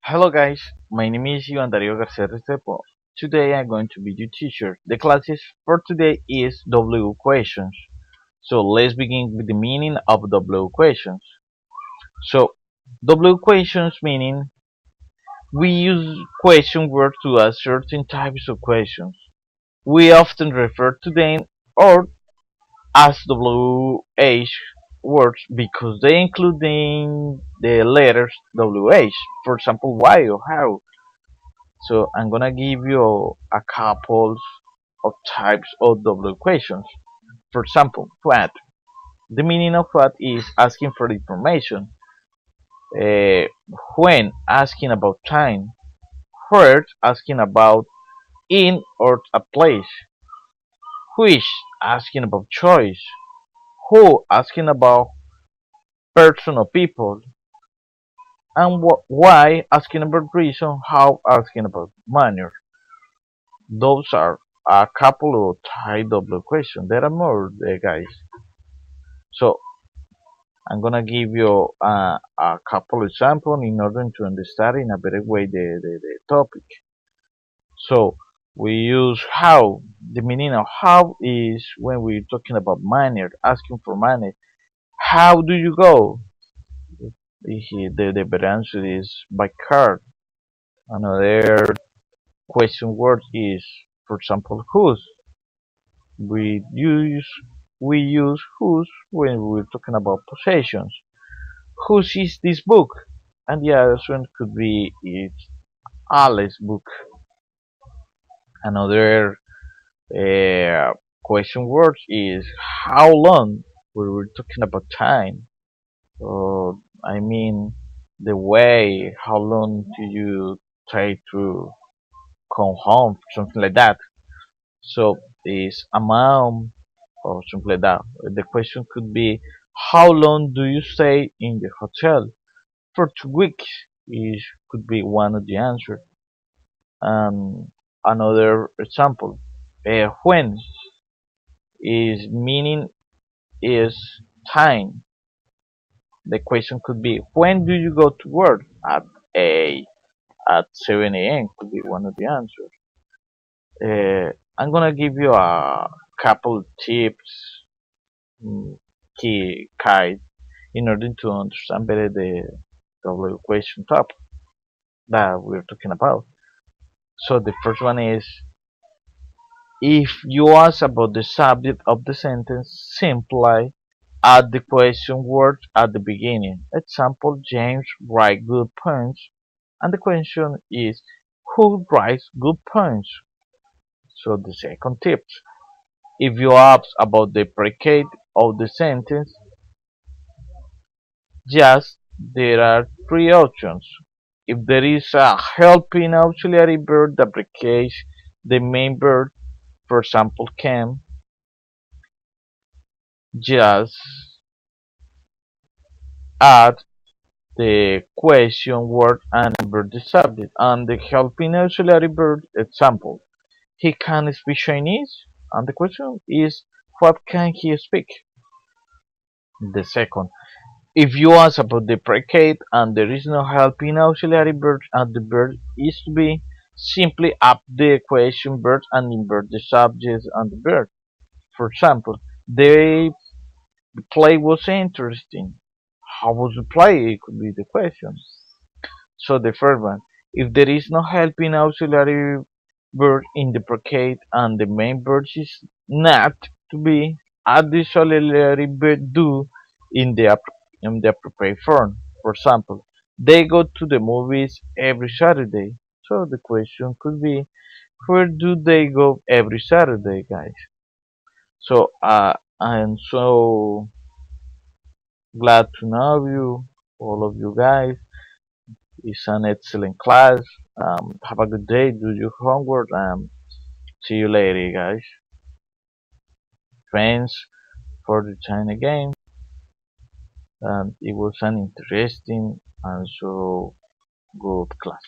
Hello guys, my name is Ivan Dario Garcia Restrepo. Today I'm going to be your teacher. The classes for today is W questions. So let's begin with the meaning of W questions. So W questions meaning we use question words to ask certain types of questions. We often refer to them or as WH words because they include the letters WH. For example, why or how. So I'm gonna give you a couple of types of double questions. For example, what? The meaning of what is asking for information. Uh, when asking about time. Where asking about in or a place. Which asking about choice. Who asking about person or people. And why asking about reason. How asking about manner. Those are a couple of high double questions. There are more, guys. So I'm gonna give you a couple examples in order to understand in a better way the topic. So we use how. The meaning of how is when we're talking about money, asking for money. How do you go? The better answer is by car. Another question word is, for example, whose. We use we use whose when we're talking about possessions. Whose is this book? And the other one could be it's Alice's book. Another question word is how long? When we're talking about time. I mean the way. How long do you take to come home? Something like that. So is amount or something like that. The question could be, how long do you stay in the hotel? For 2 weeks is could be one of the answer. Another example, when is meaning is time. The question could be, when do you go to work? A at 7 a.m. could be one of the answers. I'm gonna give you a couple tips, key guide in order to understand better the double equation topic that we're talking about. So the first one is, if you ask about the subject of the sentence, simply add the question word at the beginning. Example, James writes good poems. And the question is, who writes good poems? So the second tip, if you ask about the predicate of the sentence, just there are three options. If there is a helping auxiliary verb that predicates the main verb, for example, can, just add the question word and verb the subject. And the helping auxiliary verb example, he can speak Chinese. And the question is, what can he speak? The second, if you ask about the predicate and there is no helping auxiliary verb and the verb is to be, simply add the question verb and invert the subject and the verb. For example, the play was interesting. How was the play? It could be the question. So the first one, if there is no helping auxiliary verb in the predicate and the main verb is not to be, add the auxiliary verb do in the appropriate form. For example, they go to the movies every Saturday. So the question could be, where do they go every Saturday, guys? So I'm so glad to know you, all of you guys. It's an excellent class. Have a good day. Do your homework. See you later, guys. Thanks for the time again. It was an interesting and so good class.